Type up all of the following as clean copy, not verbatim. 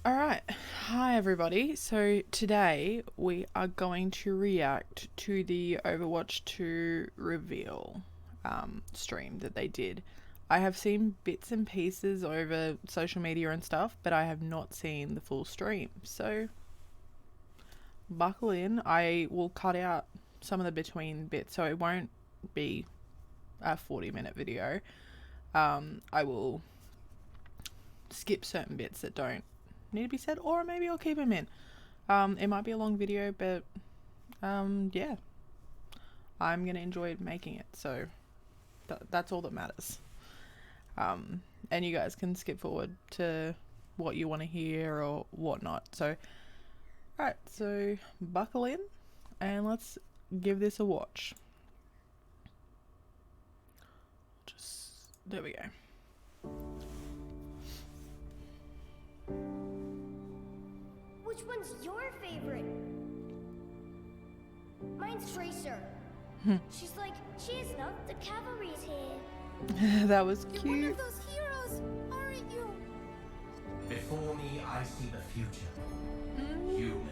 Alright, hi everybody. So today we are going to react to the Overwatch 2 reveal stream that they did. I have seen bits and pieces over social media and stuff, but I have not seen the full stream. So buckle in. I will cut out some of the between bits, so it won't be a 40-minute video. I will skip certain bits that don't need to be said, or maybe I'll keep them in. It might be a long video, but yeah, I'm gonna enjoy making it, so that's all that matters. And you guys can skip forward to what you want to hear or whatnot. So alright, so buckle in and let's give this a watch. There we go. Which one's your favorite? Mine's Tracer. She's like, she is not, the cavalry's here. That was You're one cute. of those heroes, aren't you? Before me, I see the future. Human.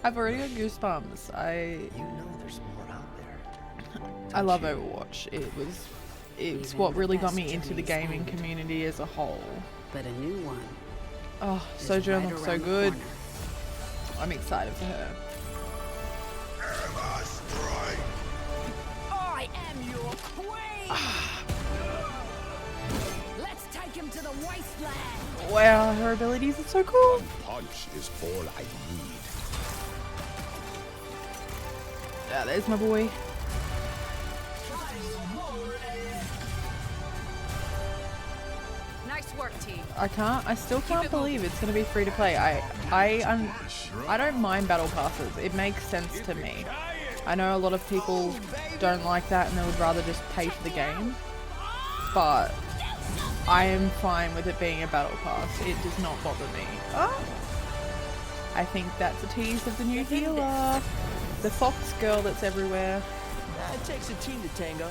I've already got goosebumps. You know there's more out there. I love Overwatch. It's what really got me into the gaming community as a whole. But a new one. Oh, Sojourn looks so good. I'm excited for her. I am your queen! Let's take him to the wasteland! Wow, her abilities are so cool. Punch is all I need. Yeah, there's my boy. Nice work, team. I still can't believe it's gonna be free to play. I don't mind battle passes. It makes sense to me. I know a lot of people don't like that and they would rather just pay for the game, but I am fine with it being a battle pass. It does not bother me. Oh, I think that's a tease of the new healer, the fox girl that's everywhere. It takes a team to tango.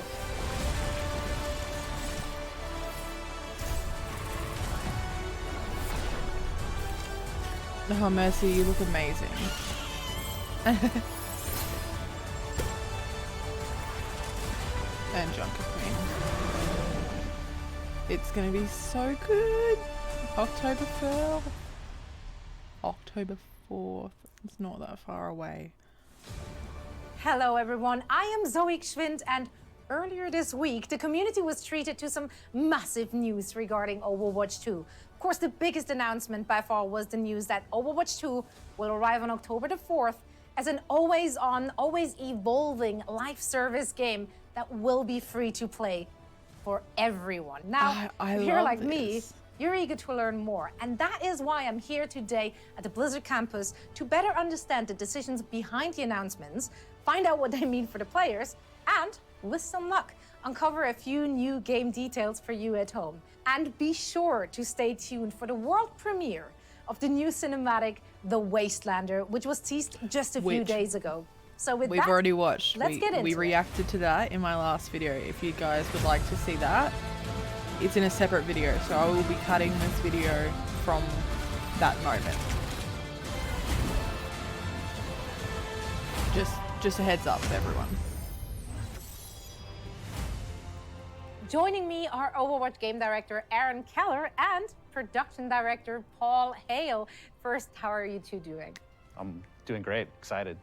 Oh, Mercy, you look amazing. And Junker Queen. It's gonna be so good. October 4th. October 4th. It's not that far away. Hello everyone, I am Zoe Schwind, and earlier this week the community was treated to some massive news regarding Overwatch 2. Of course, the biggest announcement by far was the news that Overwatch 2 will arrive on October the 4th as an always-on, always evolving live service game that will be free to play for everyone. Now, I if you're love like me, this. you're eager to learn more, and that is why I'm here today at the Blizzard campus to better understand the decisions behind the announcements, find out what they mean for the players, and, with some luck, uncover a few new game details for you at home. And be sure to stay tuned for the world premiere of the new cinematic, The Wastelander, which was teased just a few days ago. So with We've that, already watched. let's get into we it. reacted to that in my last video. If you guys would like to see that, it's in a separate video. So I will be cutting this video from that moment. Just a heads up, everyone. Joining me are Overwatch game director Aaron Keller and production director Paul Hale. First, how are you two doing? I'm doing great, excited.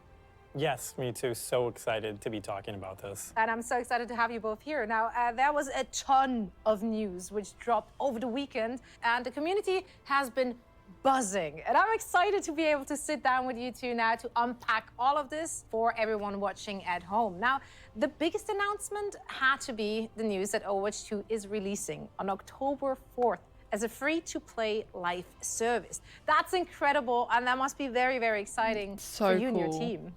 Yes, me too. So excited to be talking about this. And I'm so excited to have you both here. Now, there was a ton of news which dropped over the weekend, and the community has been buzzing. And I'm excited to be able to sit down with you two now to unpack all of this for everyone watching at home. Now, the biggest announcement had to be the news that Overwatch 2 is releasing on October 4th as a free-to-play live service. That's incredible, and that must be very, very exciting So for you and your cool. team.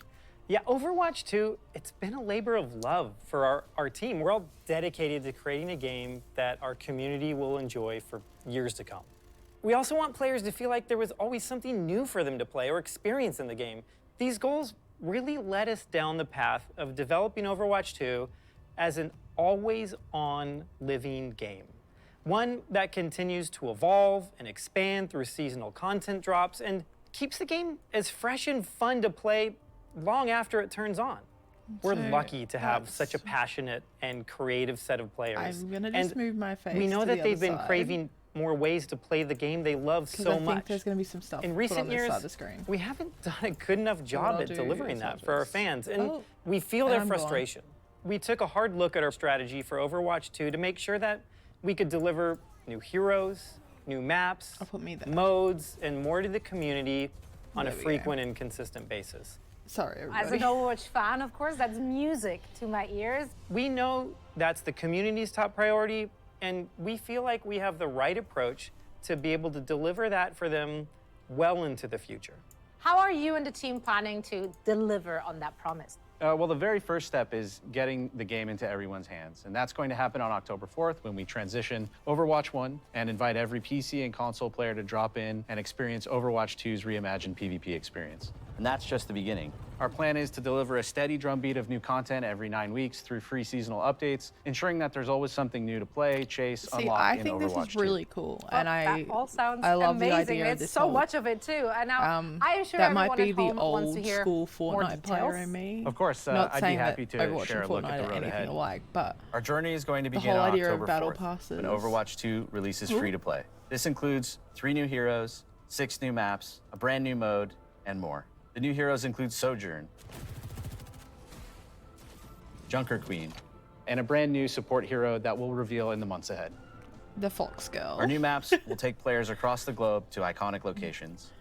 Yeah, Overwatch 2, it's been a labor of love for our team. We're all dedicated to creating a game that our community will enjoy for years to come. We also want players to feel like there was always something new for them to play or experience in the game. These goals really led us down the path of developing Overwatch 2 as an always-on living game. One that continues to evolve and expand through seasonal content drops and keeps the game as fresh and fun to play long after it turns on. We're So lucky to have that's- such a passionate and creative set of players. I'm gonna just And move my face. we know to that the they've other been side, craving more ways to play the game they love 'cause so I think much. there's gonna be some stuff In put recent on this years, side of the screen. we haven't done a good enough job I'll at do delivering is that I'll for our just- fans, and Oh, we feel and their I'm gone. frustration. We took a hard look at our strategy for Overwatch 2 to make sure that we could deliver new heroes, new maps, I'll put me there. modes, and more to the community on a There we go. frequent and consistent basis. Sorry, As everybody. an Overwatch fan, of course, that's music to my ears. We know that's the community's top priority, and we feel like we have the right approach to be able to deliver that for them well into the future. How are you and the team planning to deliver on that promise? Well, the very first step is getting the game into everyone's hands. And that's going to happen on October 4th when we transition Overwatch 1 and invite every PC and console player to drop in and experience Overwatch 2's reimagined PvP experience. And that's just the beginning. Our plan is to deliver a steady drumbeat of new content every 9 weeks through free seasonal updates, ensuring that there's always something new to play, chase, See, unlock I in think this Overwatch is 2. really cool, and That all sounds I love amazing. the idea of It's this so whole- much of it too. And now I am sure that everyone might be at the home wants old to hear school more Fortnite player details. in me. Of course, Not I'd be saying happy that to Overwatch share a and look at Fortnite the are road anything ahead. alike, but Our journey is going to the begin whole on idea of October battle 4th, passes. when Overwatch 2 releases free to play. This includes 3 new heroes, 6 new maps, a brand new mode, and more. The new heroes include Sojourn, Junker Queen, and a brand new support hero that we'll reveal in the months ahead. the Fox Girl. Our new maps will take players across the globe to iconic locations.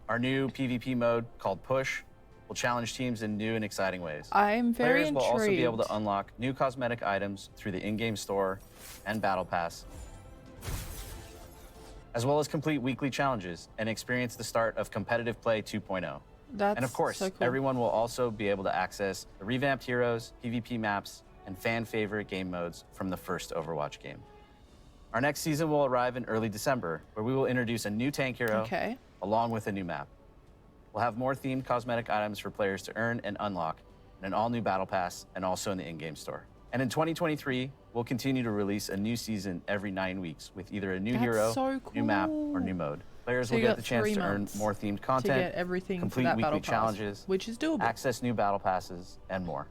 Our new PvP mode, called Push, will challenge teams in new and exciting ways. I'm very Players will also be able to intrigued. unlock new cosmetic items through the in-game store and Battle Pass, as well as complete weekly challenges and experience the start of Competitive Play 2.0. That's And of course, so cool. everyone will also be able to access the revamped heroes, PvP maps, and fan-favorite game modes from the first Overwatch game. Our next season will arrive in early December, where we will introduce a new tank hero Okay. along with a new map. We'll have more themed cosmetic items for players to earn and unlock in an all-new Battle Pass and also in the in-game store. And in 2023, we'll continue to release a new season every 9 weeks with either a new That's hero, so new map, cool. or new mode. Players So will you get got the chance 3 to earn months more themed to content, get everything for complete that weekly battle pass, challenges, which is doable. access new battle passes, and more.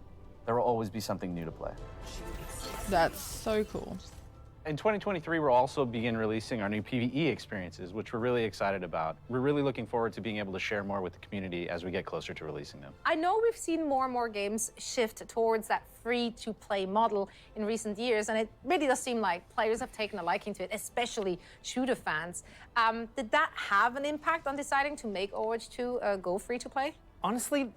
There will always be something new to play. That's so cool. In 2023, we'll also begin releasing our new PvE experiences, which we're really excited about. We're really looking forward to being able to share more with the community as we get closer to releasing them. I know we've seen more and more games shift towards that free-to-play model in recent years, and it really does seem like players have taken a liking to it, especially shooter fans. Did that have an impact on deciding to make Overwatch 2 go free-to-play? Honestly,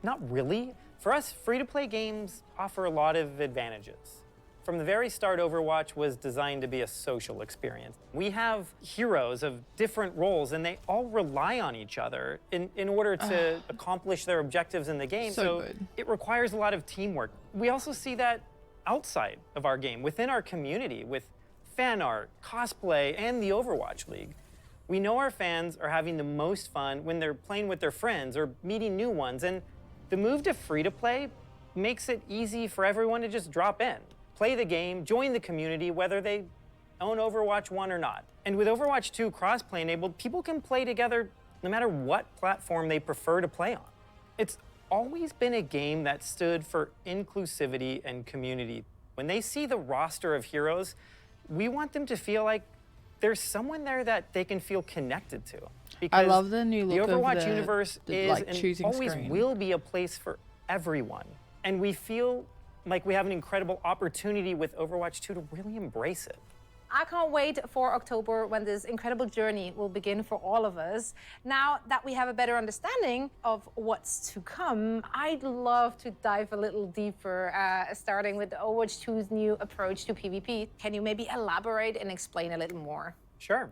not really. For us, free-to-play games offer a lot of advantages. From the very start, Overwatch was designed to be a social experience. We have heroes of different roles, and they all rely on each other in order to accomplish their objectives in the game. So good. It requires a lot of teamwork. We also see that outside of our game, within our community, with fan art, cosplay, and the Overwatch League. We know our fans are having the most fun when they're playing with their friends or meeting new ones, and the move to free-to-play makes it easy for everyone to just drop in, play the game, join the community, whether they own Overwatch 1 or not. And with Overwatch 2 crossplay enabled, people can play together no matter what platform they prefer to play on. It's always been a game that stood for inclusivity and community. When they see the roster of heroes, we want them to feel like there's someone there that they can feel connected to. Because love the new look the of Overwatch the- universe the, is like, and choosing always screen. will be a place for everyone. And we feel like we have an incredible opportunity with Overwatch 2 to really embrace it. I can't wait for October when this incredible journey will begin for all of us. Now that we have a better understanding of what's to come, I'd love to dive a little deeper, starting with Overwatch 2's new approach to PvP. Can you maybe elaborate and explain a little more? Sure.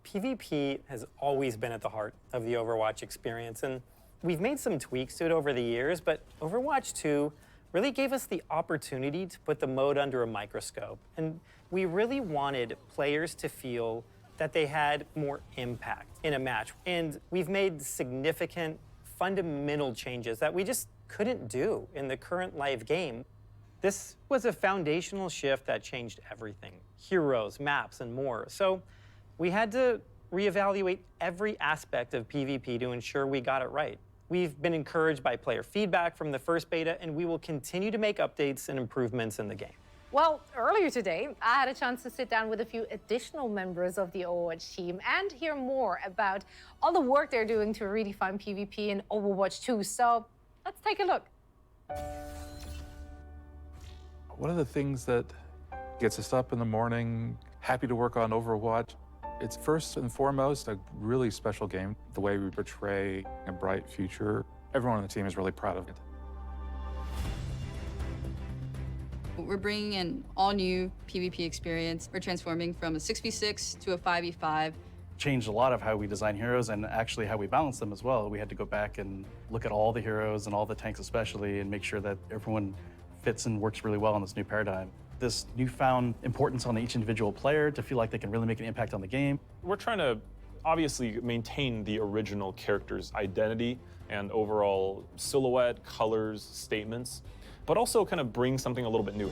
PvP has always been at the heart of the Overwatch experience, and we've made some tweaks to it over the years, but Overwatch 2 really gave us the opportunity to put the mode under a microscope. And we really wanted players to feel that they had more impact in a match. And we've made significant, fundamental changes that we just couldn't do in the current live game. This was a foundational shift that changed everything. heroes, maps, and more. So we had to reevaluate every aspect of PvP to ensure we got it right. We've been encouraged by player feedback from the first beta, and we will continue to make updates and improvements in the game. Well, earlier today, I had a chance to sit down with a few additional members of the Overwatch team and hear more about all the work they're doing to redefine PvP in Overwatch 2. So let's take a look. One of the things that gets us up in the morning, happy to work on Overwatch, it's first and foremost a really special game. The way we portray a bright future, everyone on the team is really proud of it. We're bringing an all-new PvP experience. We're transforming from a 6v6 to a 5v5. Changed a lot of how we design heroes and actually how we balance them as well. We had to go back and look at all the heroes and all the tanks especially and make sure that everyone fits and works really well in this new paradigm. This newfound importance on each individual player to feel like they can really make an impact on the game. We're trying to obviously maintain the original character's identity and overall silhouette, colors, statements, but also kind of bring something a little bit new.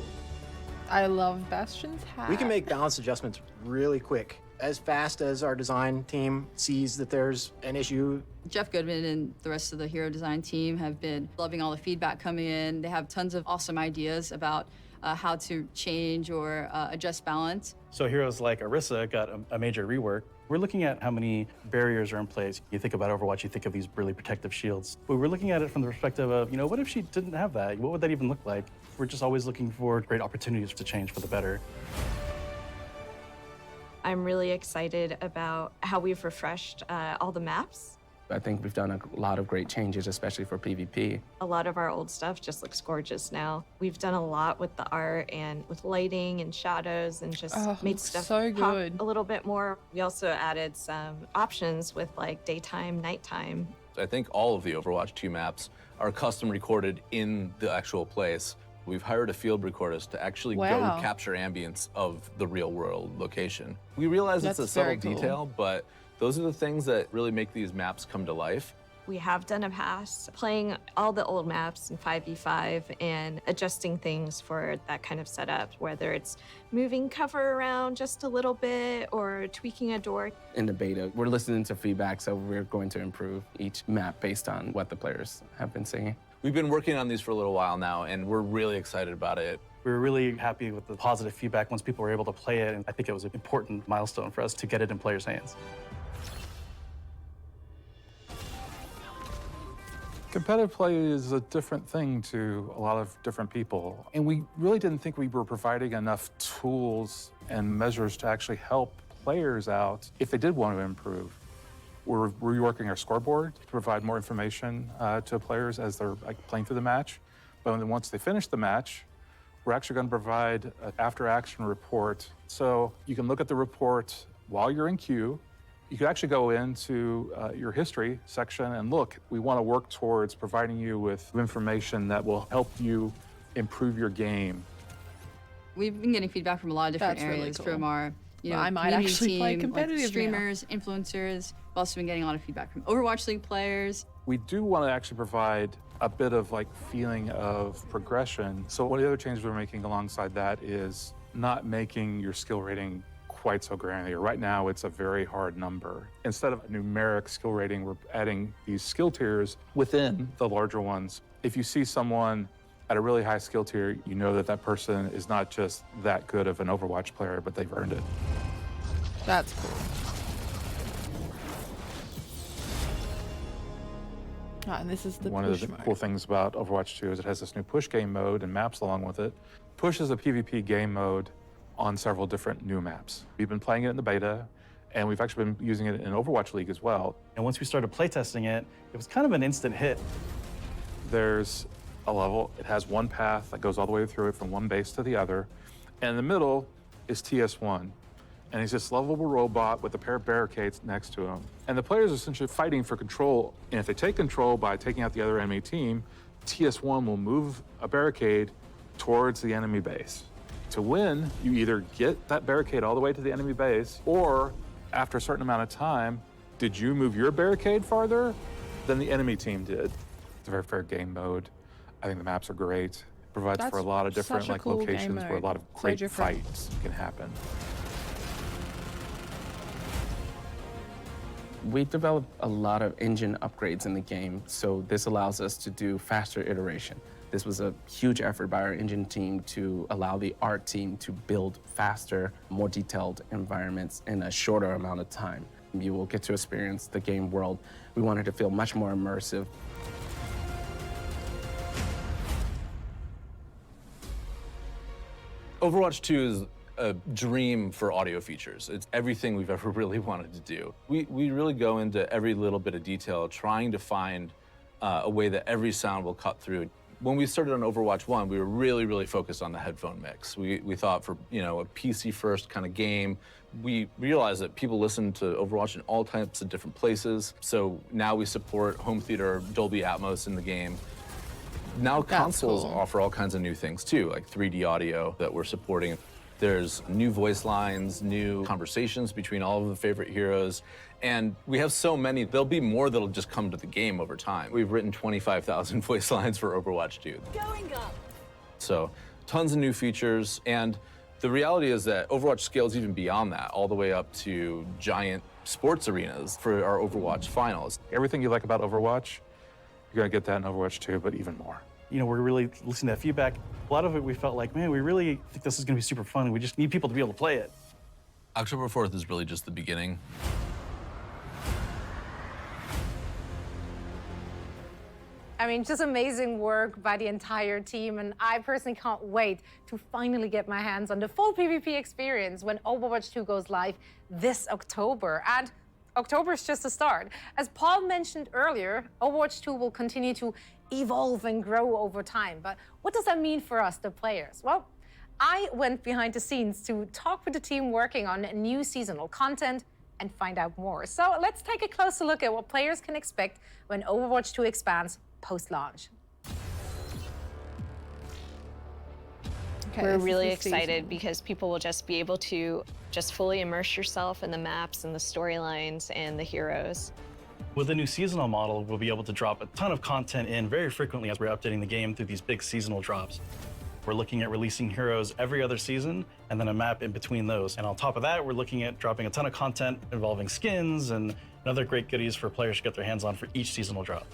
I love Bastion's hat. We can make balance adjustments really quick, as fast as our design team sees that there's an issue. Jeff Goodman and the rest of the hero design team have been loving all the feedback coming in. They have tons of awesome ideas about how to change or adjust balance. So heroes like Orisa got a major rework. We're looking at how many barriers are in place. You think about Overwatch, you think of these really protective shields. But we're looking at it from the perspective of, what if she didn't have that? What would that even look like? We're just always looking for great opportunities to change for the better. I'm really excited about how we've refreshed all the maps. I think we've done a lot of great changes, especially for PvP. A lot of our old stuff just looks gorgeous now. We've done a lot with the art and with lighting and shadows and just made stuff so pop good. a little bit more. We also added some options with like daytime, nighttime. I think all of the Overwatch 2 maps are custom recorded in the actual place. We've hired a field recordist to actually go capture ambience of the real world location. We realize it's a subtle detail, but those are the things that really make these maps come to life. We have done a pass playing all the old maps in 5v5 and adjusting things for that kind of setup, whether it's moving cover around just a little bit or tweaking a door. In the beta, we're listening to feedback, so we're going to improve each map based on what the players have been saying. We've been working on these for a little while now, and we're really excited about it. We were really happy with the positive feedback once people were able to play it, and I think it was an important milestone for us to get it in players' hands. Competitive play is a different thing to a lot of different people. And we really didn't think we were providing enough tools and measures to actually help players out if they did want to improve. We're reworking our scoreboard to provide more information to players as they're playing through the match. But then once they finish the match, we're actually going to provide an after-action report. So you can look at the report while you're in queue. You could actually go into your history section and look. We want to work towards providing you with information that will help you improve your game. We've been getting feedback from a lot of different That's really areas cool. from our I might community actually play team, competitive now. streamers, influencers. We've also been getting a lot of feedback from Overwatch League players. We do want to actually provide a bit of feeling of progression. So one of the other changes we're making alongside that is not making your skill rating quite so granular. Right now, it's a very hard number. Instead of a numeric skill rating, we're adding these skill tiers within the larger ones. If you see someone at a really high skill tier, you know that that person is not just that good of an Overwatch player, but they've earned it. That's cool. And this is the One push of the mode. cool things about Overwatch 2 is it has this new push game mode and maps along with it. Push is a PvP game mode on several different new maps. We've been playing it in the beta, and we've actually been using it in Overwatch League as well. And once we started playtesting it, it was kind of an instant hit. There's a level, it has one path that goes all the way through it from one base to the other, and in the middle is TS1. And he's this lovable robot with a pair of barricades next to him. And the players are essentially fighting for control, and if they take control by taking out the other enemy team, TS1 will move a barricade towards the enemy base. To win, you either get that barricade all the way to the enemy base, or after a certain amount of time, did you move your barricade farther than the enemy team did? It's a very fair game mode. I think the maps are great. provides for a lot of different such a cool game locations where a mode. lot of So great different. fights can happen. We developed a lot of engine upgrades in the game, so this allows us to do faster iteration. This was a huge effort by our engine team to allow the art team to build faster, more detailed environments in a shorter amount of time. You will get to experience the game world. We wanted to feel much more immersive. Overwatch 2 is a dream for audio features. It's everything we've ever really wanted to do. We really go into every little bit of detail, trying to find a way that every sound will cut through. When we started on Overwatch 1, we were really focused on the headphone mix. We thought for a PC-first kind of game, we realized that people listen to Overwatch in all types of different places. So now we support home theater, Dolby Atmos in the game. Now consoles offer all kinds of new things too, like 3D audio that we're supporting. There's new voice lines, new conversations between all of the favorite heroes. And we have so many, there'll be more that'll just come to the game over time. We've written 25,000 voice lines for Overwatch 2. Going up. So tons of new features. And the reality is that Overwatch scales even beyond that, all the way up to giant sports arenas for our Overwatch finals. Everything you like about Overwatch, you're gonna get that in Overwatch 2, but even more. We're really listening to that feedback. A lot of it we felt like, man, we really think this is gonna be super fun, and we just need people to be able to play it. October 4th is really just the beginning. I mean, just amazing work by the entire team, and I personally can't wait to finally get my hands on the full PvP experience when Overwatch 2 goes live this October. And October is just the start. As Paul mentioned earlier, Overwatch 2 will continue to evolve and grow over time. But what does that mean for us, the players? Well, I went behind the scenes to talk with the team working on new seasonal content and find out more. So let's take a closer look at what players can expect when Overwatch 2 expands post-launch. We're really excited because people will just be able to just fully immerse yourself in the maps and the storylines and the heroes. With the new seasonal model, we'll be able to drop a ton of content in very frequently as we're updating the game through these big seasonal drops. We're looking at releasing heroes every other season and then a map in between those. And on top of that, we're looking at dropping a ton of content involving skins and other great goodies for players to get their hands on for each seasonal drop.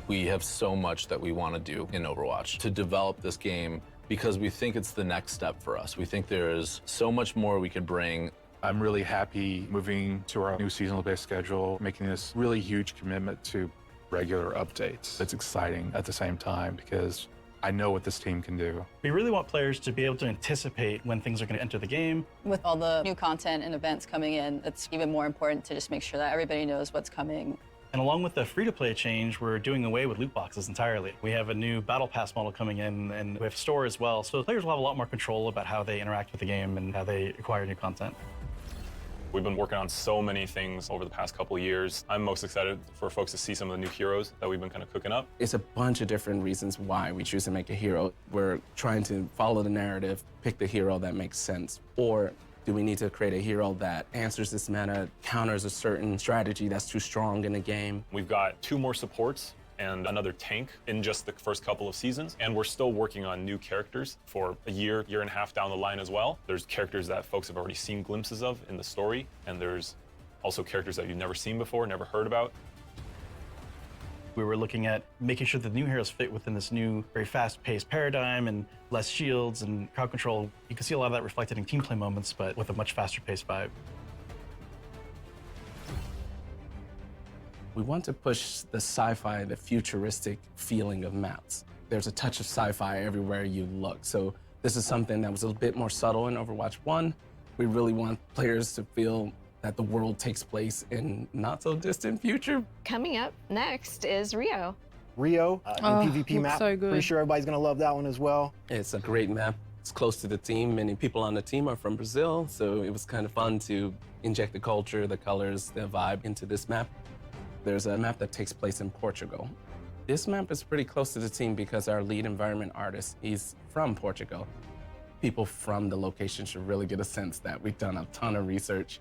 We have so much that we want to do in Overwatch to develop this game because we think it's the next step for us. We think there is so much more we could bring. I'm really happy moving to our new seasonal-based schedule, making this really huge commitment to regular updates. It's exciting at the same time because I know what this team can do. We really want players to be able to anticipate when things are going to enter the game. With all the new content and events coming in, it's even more important to just make sure that everybody knows what's coming. And along with the free-to-play change, we're doing away with loot boxes entirely. We have a new Battle Pass model coming in, and we have store as well. So players will have a lot more control about how they interact with the game and how they acquire new content. We've been working on so many things over the past couple of years. I'm most excited for folks to see some of the new heroes that we've been kind of cooking up. It's a bunch of different reasons why we choose to make a hero. We're trying to follow the narrative, pick the hero that makes sense, or do we need to create a hero that answers this meta, counters a certain strategy that's too strong in the game? We've got 2 more supports and another tank in just the first couple of seasons. And we're still working on new characters for a year and a half down the line as well. There's characters that folks have already seen glimpses of in the story. And there's also characters that you've never seen before, never heard about. We were looking at making sure that the new heroes fit within this new, very fast-paced paradigm and less shields and crowd control. You can see a lot of that reflected in team play moments, but with a much faster-paced vibe. We want to push the sci-fi, the futuristic feeling of maps. There's a touch of sci-fi everywhere you look. So this is something that was a little bit more subtle in Overwatch 1. We really want players to feel that the world takes place in not so distant future. Coming up next is Rio. Rio, new PvP map. So good. Pretty sure everybody's gonna love that one as well. It's a great map. It's close to the team. Many people on the team are from Brazil, so it was kind of fun to inject the culture, the colors, the vibe into this map. There's a map that takes place in Portugal. This map is pretty close to the team because our lead environment artist, he's from Portugal. People from the location should really get a sense that we've done a ton of research,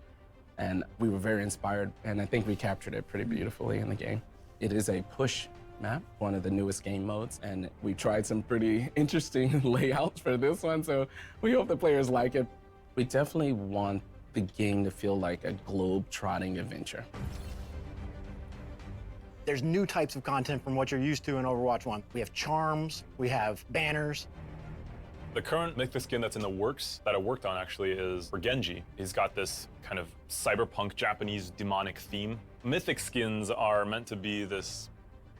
and we were very inspired, and I think we captured it pretty beautifully in the game. It is a push map, one of the newest game modes, and we tried some pretty interesting layouts for this one, so we hope the players like it. We definitely want the game to feel like a globe-trotting adventure. There's new types of content from what you're used to in Overwatch 1. We have charms, we have banners. The current mythic skin that's in the works that I worked on actually is for Genji. He's got this kind of cyberpunk Japanese demonic theme. Mythic skins are meant to be this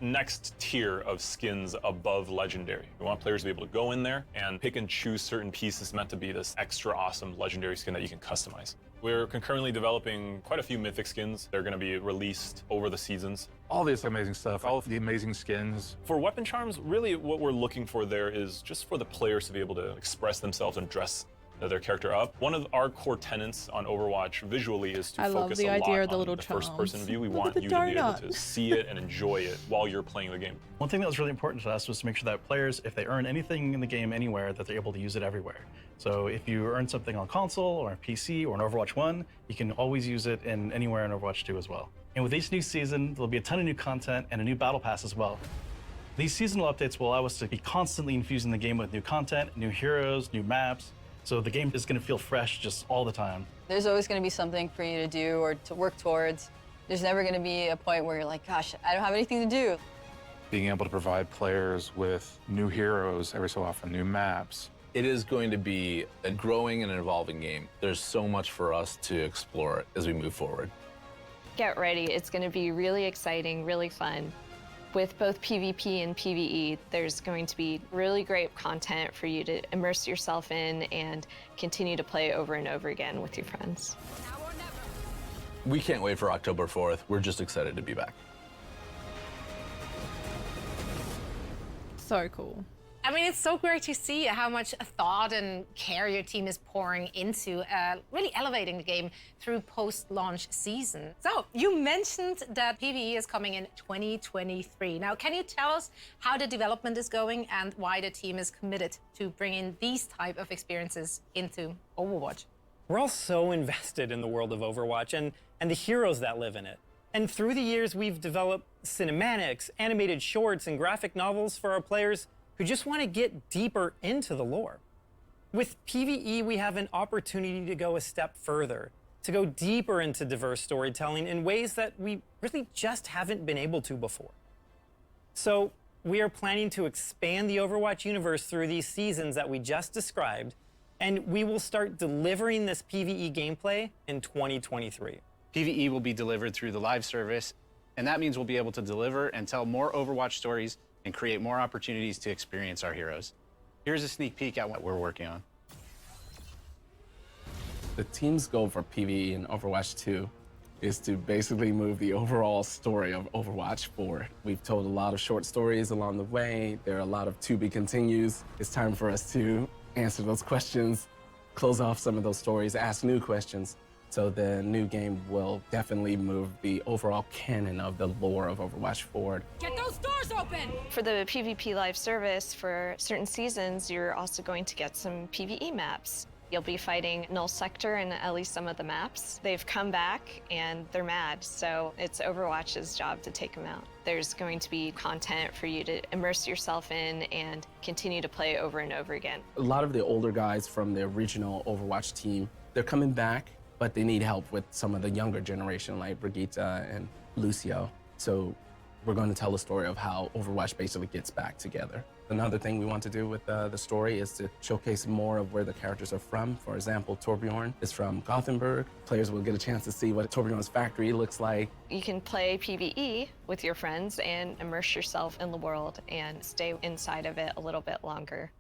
next tier of skins above legendary. We want players to be able to go in there and pick and choose certain pieces meant to be this extra awesome legendary skin that you can customize. We're concurrently developing quite a few mythic skins. They're going to be released over the seasons. All this amazing stuff, all of the amazing skins. For weapon charms, really what we're looking for there is just for the players to be able to express themselves and dress their character up. One of our core tenets on Overwatch visually is to focus a lot on the first-person view. We want you to be able to see it and enjoy it while you're playing the game. One thing that was really important to us was to make sure that players, if they earn anything in the game anywhere, that they're able to use it everywhere. So if you earn something on console or on PC or in Overwatch 1, you can always use it in anywhere in Overwatch 2 as well. And with each new season, there'll be a ton of new content and a new battle pass as well. These seasonal updates will allow us to be constantly infusing the game with new content, new heroes, new maps. So the game is going to feel fresh just all the time. There's always going to be something for you to do or to work towards. There's never going to be a point where you're like, gosh, I don't have anything to do. Being able to provide players with new heroes every so often, new maps. It is going to be a growing and an evolving game. There's so much for us to explore as we move forward. Get ready. It's going to be really exciting, really fun. With both PvP and PvE, there's going to be really great content for you to immerse yourself in and continue to play over and over again with your friends. We can't wait for October 4th. We're just excited to be back. So cool. I mean, it's so great to see how much thought and care your team is pouring into really elevating the game through post-launch season. So, you mentioned that PvE is coming in 2023. Now, can you tell us how the development is going and why the team is committed to bringing these type of experiences into Overwatch? We're all so invested in the world of Overwatch and the heroes that live in it. And through the years, we've developed cinematics, animated shorts, and graphic novels for our players who just want to get deeper into the lore. With PvE, we have an opportunity to go a step further, to go deeper into diverse storytelling in ways that we really just haven't been able to before. So we are planning to expand the Overwatch universe through these seasons that we just described, and we will start delivering this PvE gameplay in 2023. PvE will be delivered through the live service, and that means we'll be able to deliver and tell more Overwatch stories and create more opportunities to experience our heroes. Here's a sneak peek at what we're working on. The team's goal for PvE in Overwatch 2 is to basically move the overall story of Overwatch forward. We've told a lot of short stories along the way. There are a lot of to be continues. It's time for us to answer those questions, close off some of those stories, ask new questions. So the new game will definitely move the overall canon of the lore of Overwatch forward. Get those doors open! For the PvP live service, for certain seasons, you're also going to get some PvE maps. You'll be fighting Null Sector in at least some of the maps. They've come back and they're mad, so it's Overwatch's job to take them out. There's going to be content for you to immerse yourself in and continue to play over and over again. A lot of the older guys from the original Overwatch team, they're coming back, but they need help with some of the younger generation like Brigitte and Lucio. So we're going to tell the story of how Overwatch basically gets back together. Another thing we want to do with the story is to showcase more of where the characters are from. For example, Torbjorn is from Gothenburg. Players will get a chance to see what Torbjorn's factory looks like. You can play PvE with your friends and immerse yourself in the world and stay inside of it a little bit longer.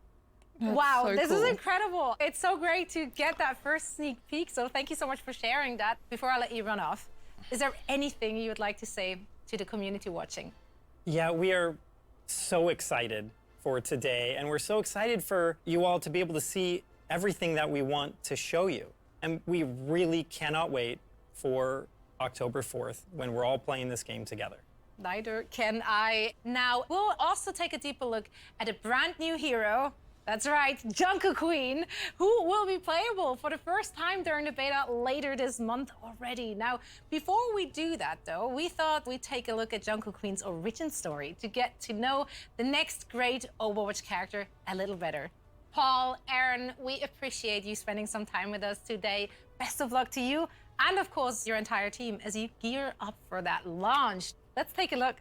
Wow, so this cool. is incredible. It's so great to get that first sneak peek, so thank you so much for sharing that. Before I let you run off, is there anything you would like to say to the community watching? Yeah, we are so excited for today, and we're so excited for you all to be able to see everything that we want to show you. And we really cannot wait for October 4th when we're all playing this game together. Neither can I. Now, we'll also take a deeper look at a brand new hero That's right, Junker Queen, who will be playable for the first time during the beta later this month already. Now, before we do that, though, we thought we'd take a look at Junker Queen's origin story to get to know the next great Overwatch character a little better. Paul, Aaron, we appreciate you spending some time with us today. Best of luck to you and, of course, your entire team as you gear up for that launch. Let's take a look.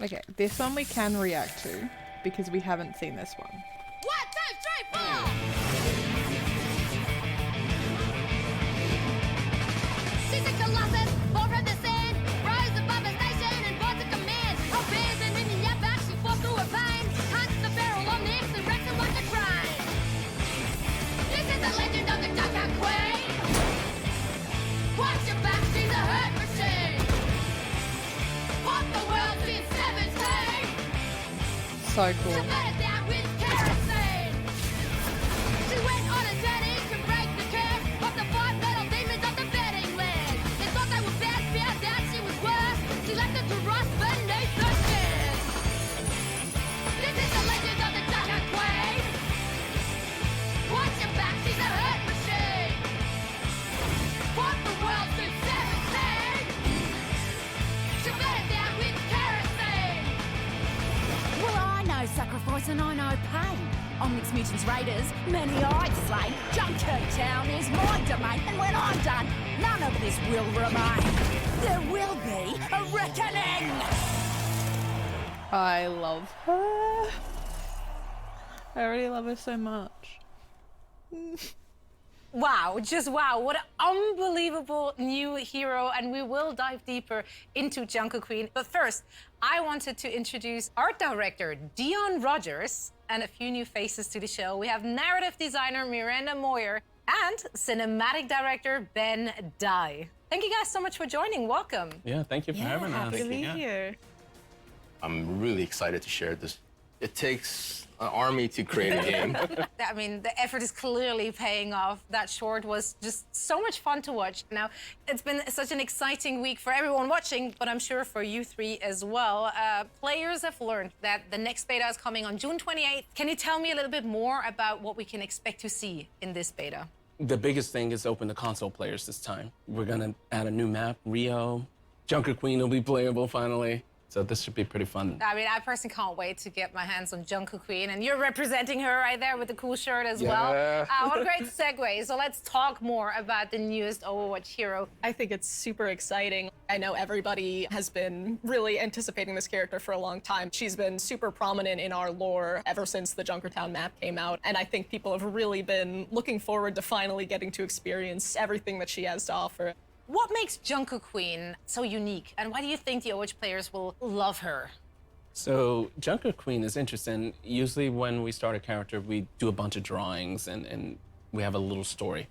Okay, this one we can react to because we haven't seen this one. 1, 2, 3, 4! She's a colossus, born from the sand, rise above a station and born to command. Her bears and in the back, she falls through her vine, hunts the barrel on the X and wrecks him like a crime. This is the legend of the Junker Queen. Watch your back, she's a hurt machine. Walk the world since 17. So cool. She better down with kerosene. She went on a journey to break the curse of the 5 metal demons of the betting land. They thought they were bad, found out she was worse. She left them to rust beneath the stairs. This is the legend of the Junker Queen. Watch your back, she's a hurt machine. Fought the world since 17. She better down with kerosene. Well, I know sacrifice and I know pain. On Mixed Mutants Raiders, many I'd slay. Junker Town is my domain, and when I'm done, none of this will remain. There will be a reckoning! I love her. I already love her so much. Wow, just wow, what an unbelievable new hero, and we will dive deeper into Junker Queen. But first, I wanted to introduce art director Dion Rogers and a few new faces to the show. We have narrative designer Miranda Moyer and cinematic director Ben Dye. Thank you guys so much for joining. Welcome. Yeah, thank you for having us. Happy to be here. I'm really excited to share this. It takes an army to create a game. I mean, the effort is clearly paying off. That short was just so much fun to watch. Now, it's been such an exciting week for everyone watching, but I'm sure for you three as well. Players have learned that the next beta is coming on June 28th. Can you tell me a little bit more about what we can expect to see in this beta? The biggest thing is open to console players this time. We're gonna add a new map, Rio. Junker Queen will be playable finally. So this should be pretty fun. I mean, I personally can't wait to get my hands on Junker Queen, and you're representing her right there with the cool shirt as well. What a great segue. So let's talk more about the newest Overwatch hero. I think it's super exciting. I know everybody has been really anticipating this character for a long time. She's been super prominent in our lore ever since the Junkertown map came out, and I think people have really been looking forward to finally getting to experience everything that she has to offer. What makes Junker Queen so unique, and why do you think the Overwatch players will love her? So Junker Queen is interesting. Usually when we start a character, we do a bunch of drawings and we have a little story.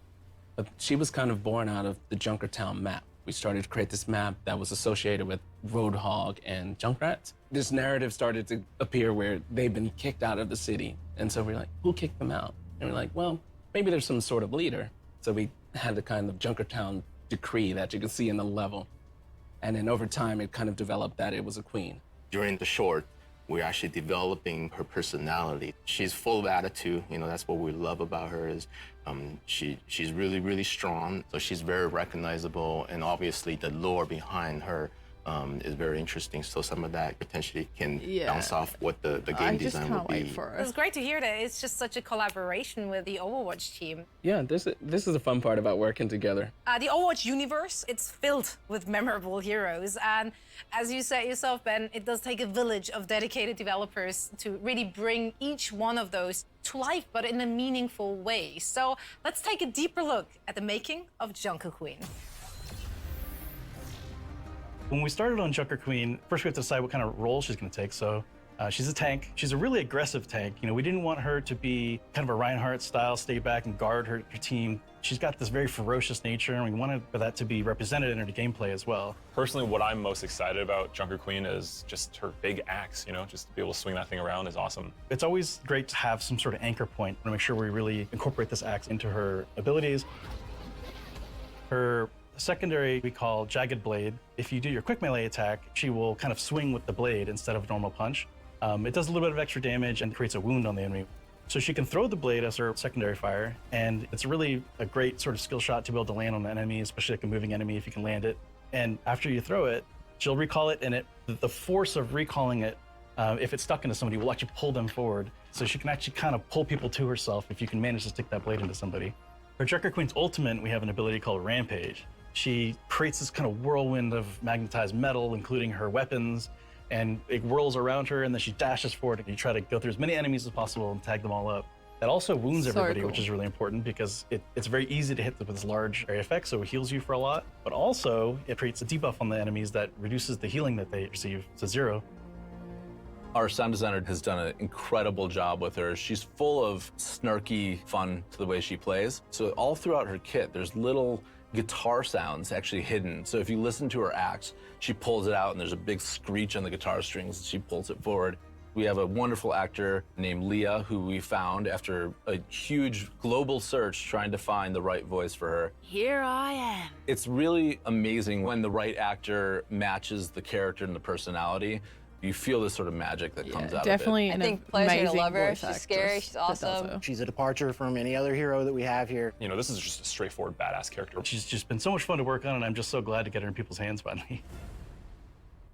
But she was kind of born out of the Junkertown map. We started to create this map that was associated with Roadhog and Junkrat. This narrative started to appear where they've been kicked out of the city. And so we're like, who kicked them out? And we're like, well, maybe there's some sort of leader. So we had the kind of Junkertown decree that you can see in the level. And then over time, it kind of developed that it was a queen. During the short, we're actually developing her personality. She's full of attitude. You know, that's what we love about her is she's really, really strong. So she's very recognizable. And obviously the lore behind her is very interesting. So some of that potentially can bounce off what the game design will be. It's great to hear that it's just such a collaboration with the Overwatch team. Yeah, this is the fun part about working together. The Overwatch universe, it's filled with memorable heroes. And as you said yourself, Ben, it does take a village of dedicated developers to really bring each one of those to life, but in a meaningful way. So let's take a deeper look at the making of Junker Queen. When we started on Junker Queen, first we have to decide what kind of role she's going to take. So she's a tank. She's a really aggressive tank. You know, we didn't want her to be kind of a Reinhardt style, stay back and guard her team. She's got this very ferocious nature, and we wanted for that to be represented in her gameplay as well. Personally, what I'm most excited about Junker Queen is just her big axe, you know, just to be able to swing that thing around is awesome. It's always great to have some sort of anchor point to make sure we really incorporate this axe into her abilities. Her secondary we call Jagged Blade. If you do your quick melee attack, she will kind of swing with the blade instead of a normal punch. It does a little bit of extra damage and creates a wound on the enemy. So she can throw the blade as her secondary fire, and it's really a great sort of skill shot to be able to land on the enemy, especially like a moving enemy if you can land it. And after you throw it, she'll recall it, and the force of recalling it, if it's stuck into somebody, will actually pull them forward. So she can actually kind of pull people to herself if you can manage to stick that blade into somebody. For Junker Queen's ultimate, we have an ability called Rampage. She creates this kind of whirlwind of magnetized metal, including her weapons, and it whirls around her, and then she dashes forward, and you try to go through as many enemies as possible and tag them all up. That also wounds everybody, cool. which is really important because it's very easy to hit with this large area effect, so it heals you for a lot. But also, it creates a debuff on the enemies that reduces the healing that they receive to 0. Our sound designer has done an incredible job with her. She's full of snarky fun to the way she plays. So all throughout her kit, there's little guitar sounds actually hidden. So if you listen to her axe, she pulls it out and there's a big screech on the guitar strings and she pulls it forward. We have a wonderful actor named Leah who we found after a huge global search trying to find the right voice for her. Here I am. It's really amazing when the right actor matches the character and the personality. You feel this sort of magic that comes out definitely of it. an I think players are gonna amazing love her. voice She's scary. actress She's that does awesome. it. She's a departure from any other hero that we have here. You know, this is just a straightforward badass character. She's just been so much fun to work on, and I'm just so glad to get her in people's hands finally.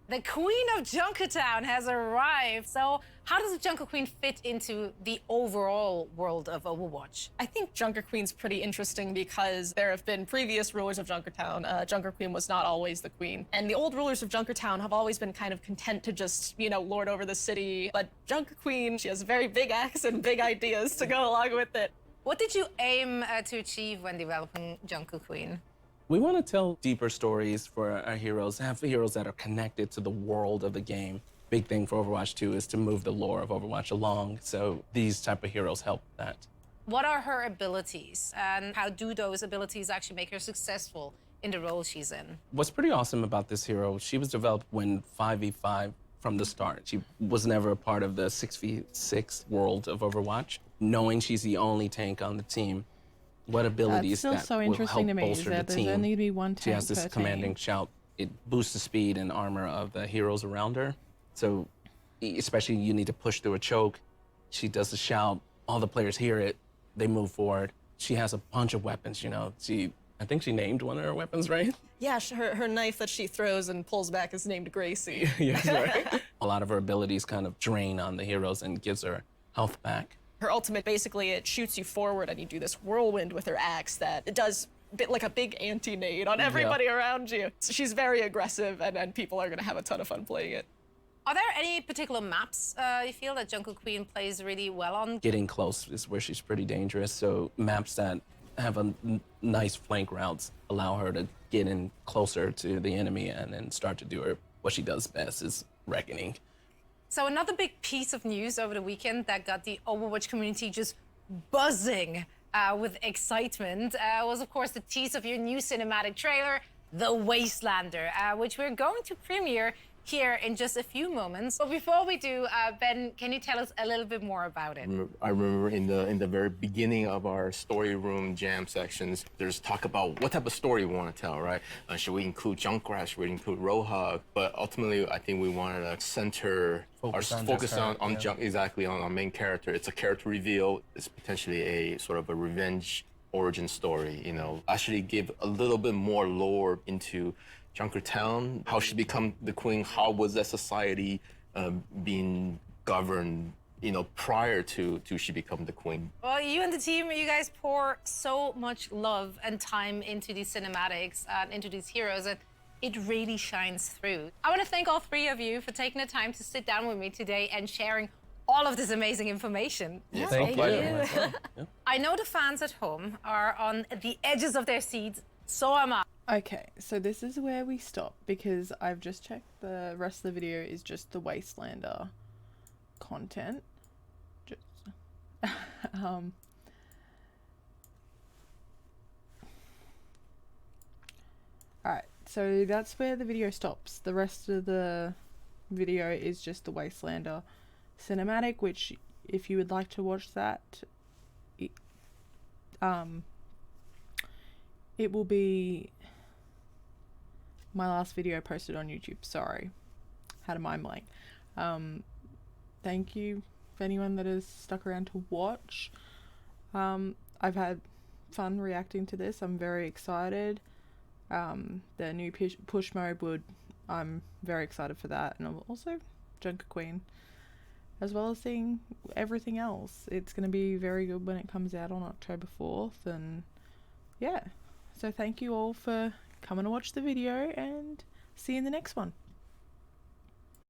The Queen of Junkertown has arrived. So how does the Junker Queen fit into the overall world of Overwatch? I think Junker Queen's pretty interesting because there have been previous rulers of Junkertown. Junker Queen was not always the queen. And the old rulers of Junkertown have always been kind of content to just, you know, lord over the city. But Junker Queen, she has a very big axe and big ideas to go along with it. What did you aim to achieve when developing Junker Queen? We want to tell deeper stories for our heroes, have heroes that are connected to the world of the game. Big thing for Overwatch 2 is to move the lore of Overwatch along, so these type of heroes help that. What are her abilities, and how do those abilities actually make her successful in the role she's in? What's pretty awesome about this hero, she was developed when 5v5 from the start. She was never a part of the 6v6 world of Overwatch. Knowing she's the only tank on the team, what abilities That's that still so will interesting help to me is bolster that the there's team. only to be one She has tank this per commanding team. shout. It boosts the speed and armor of the heroes around her. So especially you need to push through a choke. She does the shout, all the players hear it, they move forward. She has a bunch of weapons, you know. I think she named one of her weapons, right? Yeah, her knife that she throws and pulls back is named Gracie. Yes, right. A lot of her abilities kind of drain on the heroes and gives her health back. Her ultimate, basically, it shoots you forward and you do this whirlwind with her axe that it does like a big anti-nade on everybody around you. So she's very aggressive and people are gonna have a ton of fun playing it. Are there any particular maps you feel that Junker Queen plays really well on? Getting close is where she's pretty dangerous, so maps that have a nice flank routes allow her to get in closer to the enemy and then start to do what she does best is reckoning. So another big piece of news over the weekend that got the Overwatch community just buzzing with excitement was, of course, the tease of your new cinematic trailer, The Wastelander, which we're going to premiere here in just a few moments. But before we do, Ben, can you tell us a little bit more about it? I remember in the very beginning of our story room jam sections, there's talk about what type of story we want to tell, right? Should we include Junkrat? Should we include Roadhog? But ultimately, I think we wanted to center Focus on Junk, exactly on our main character. It's a character reveal. It's potentially a sort of a revenge origin story. You know, actually give a little bit more lore into Junkertown, how she become the queen, how was that society being governed, you know, prior to she become the queen. Well, you and the team, you guys pour so much love and time into these cinematics and into these heroes, and it really shines through. I want to thank all three of you for taking the time to sit down with me today and sharing all of this amazing information. Yeah, thank you. I know the fans at home are on the edges of their seats, so am I. Okay, so this is where we stop because I've just checked the rest of the video is just the Wastelander content. Just Alright, so that's where the video stops. The rest of the video is just the Wastelander cinematic, which if you would like to watch that, it will be my last video posted on YouTube. Sorry, had a mind blank. thank you for anyone that has stuck around to watch. I've had fun reacting to this. I'm very excited. The new push mode I'm very excited for that, and I'm also Junker Queen, as well as seeing everything else. It's going to be very good when it comes out on October 4th, and yeah. So thank you all for coming to watch the video, and see you in the next one.